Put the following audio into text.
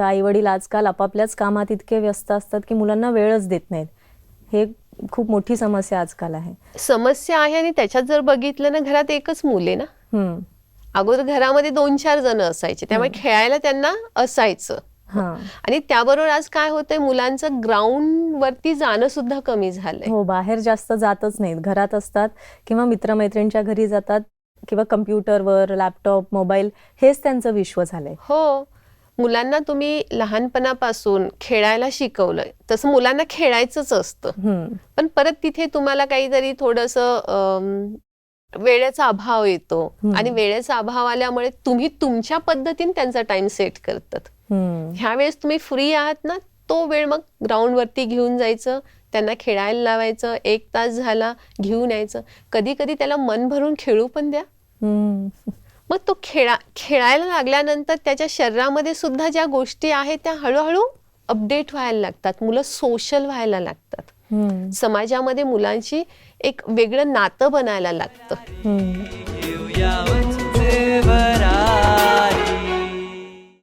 आई वडील आजकाल आपापल्याच कामात इतके व्यस्त असतात की मुलांना वेळच देत नाहीत. हे खूप मोठी समस्या आजकाल आहे. समस्या आहे आणि त्याच्यात जर बघितलं ना, घरात एकच मूल आहे ना. हम्म. अगोदर घरामध्ये 2-4 जण असायचे, त्यामुळे खेळायला त्यांना असायचं. हां. आणि त्याबरोबर आज काय होतंय, मुलांचं ग्राउंड वरती जाणं सुद्धा कमी झालंय. हो, बाहेर जास्त जातच नाहीत, घरात असतात किंवा मित्रमैत्रिणींच्या घरी जातात किंवा कम्प्युटरवर, लॅपटॉप, मोबाईल हेच त्यांचं विश्व झालंय. हो, मुलांना तुम्ही लहानपणापासून खेळायला शिकवलं, तसं मुलांना खेळायचंच असतं. पण परत तिथे तुम्हाला काहीतरी थोडंसं वेळेचा अभाव येतो आणि वेळेचा अभाव आल्यामुळे तुम्ही तुमच्या पद्धतीने त्यांचा टाइम सेट करतात. ह्यावेळेस तुम्ही फ्री आहात ना, तो वेळ मग ग्राउंडवरती घेऊन जायचं, त्यांना खेळायला लावायचं, 1 तास झाला घेऊन यायचं. कधी कधी त्याला मन भरून खेळू पण द्या. मग तो खेळायला लागल्यानंतर त्याच्या शरीरामध्ये सुद्धा ज्या गोष्टी आहेत त्या हळूहळू अपडेट व्हायला लागतात. मुलं सोशल व्हायला लागतात. समाजामध्ये मुलांची एक वेगळं नातं बनायला लागतं.